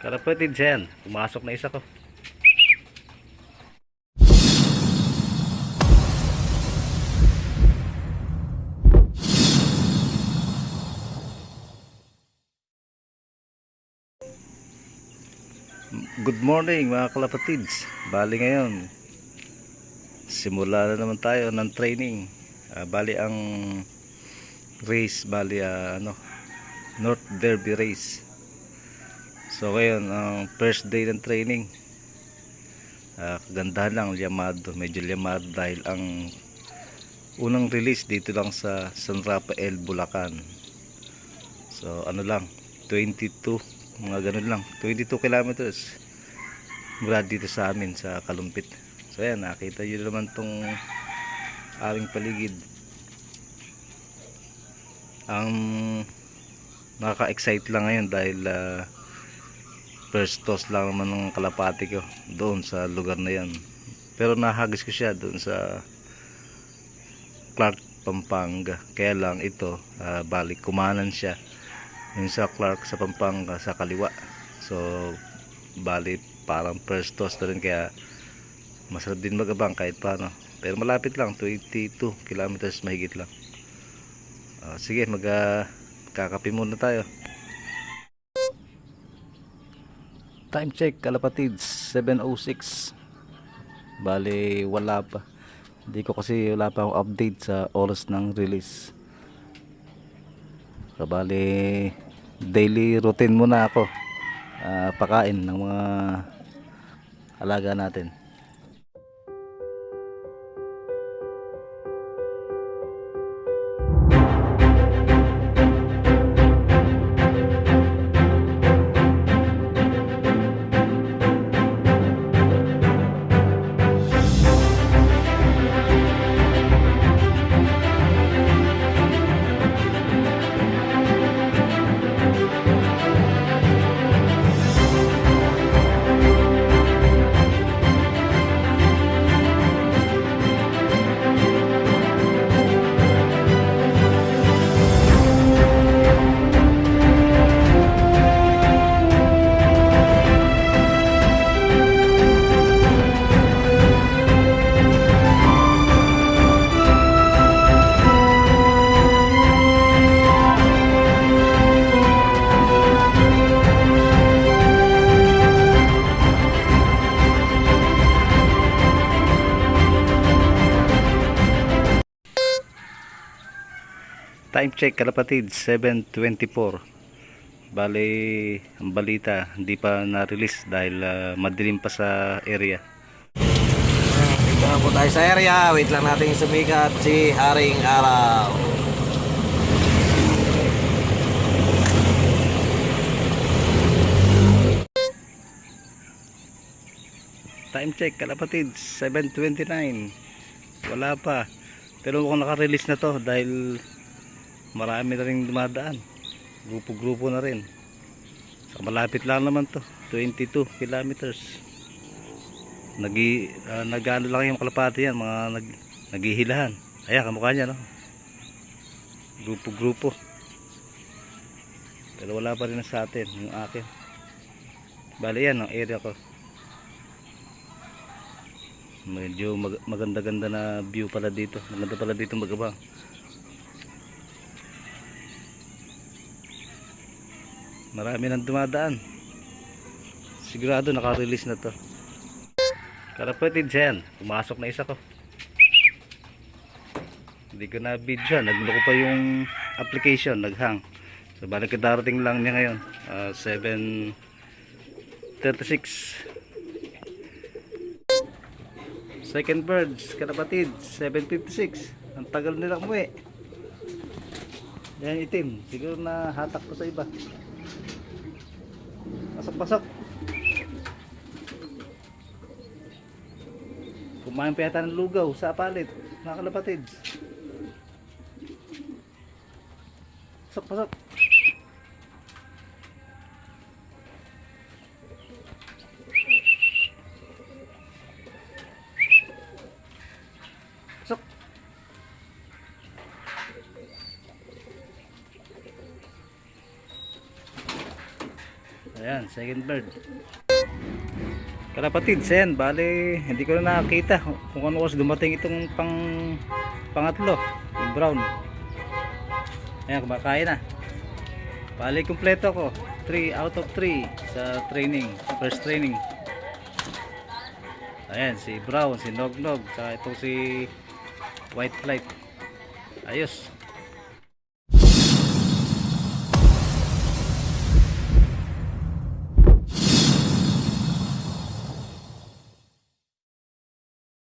Kalapatid siya yan. Pumasok na isa ko. Good morning mga kalapatids. Bali ngayon simula na naman tayo ng training. Bali ang race, North Derby race. So ngayon ang first day ng training. Kagandahan lang, medyo liamado dahil ang unang release dito lang sa San Rafael, Bulacan. So ano lang, 22 mga ganun lang, 22 kilometers mula dito sa amin sa Kalumpit. So ayan, nakita nyo naman tong aming paligid. Ang nakaka-excite lang ngayon dahil first toss lang naman ng kalapati ko doon sa lugar na yan, pero nahagis ko siya doon sa Clark, Pampanga. Kaya lang ito balik kumanan siya yung sa Clark sa Pampanga sa kaliwa. So bali parang first toss na rin, kaya masarap din magabang kahit paano, pero malapit lang, 22 kilometers mahigit lang. Sige, kakape muna tayo. Time check kalapatids, 7:06. Bali wala pa, wala pa akong update sa oras ng release. So bali daily routine muna ako, pakain ng mga alaga natin. Time check kalapatid, 7:24. Bali ang balita hindi pa na-release dahil madilim pa sa area. Dito na po tayo sa area. Wait lang natin sumikat si Haring Araw. Time check kalapatid, 7:29. Wala pa, pero kung naka-release na to dahil marami na rin dumadaan, grupo-grupo na rin. So, malapit lang naman to, 22 kilometers. Nag-ano lang yung kalapati yan, mga naghihilahan. Ayan, kamukha niya, no? Grupo-grupo. Pero wala pa rin na sa atin, yung akin. Bali yan, ang area ko. Medyo maganda-ganda na view pala dito. Maganda pala dito magabang. Marami nang dumadaan. Sigurado naka-release na to. Kalapatid siya yan. Pumasok na isa ko. Hindi ko na video. Nagloko pa yung application. Naghang. So balik darating lang niya ngayon. 7:36. Second birds kalapatid, 7:56. Ang tagal nila umuwi. Yan itim. Siguro na hatak ko sa iba. Pasok-pasok. Kumain pa yata ng lugaw sa palit, mga kalapatids. Pasok-pasok. Pasok. Ayan, second bird. Kalapatid, sen, bali hindi ko na nakakita kung ano was dumating itong pangatlo, yung brown. Ayan, kumakain na. Bali kumpleto ko, 3 out of 3 sa training, first training. Ayan, si brown, si nognog, saka itong si white flight. Ayos.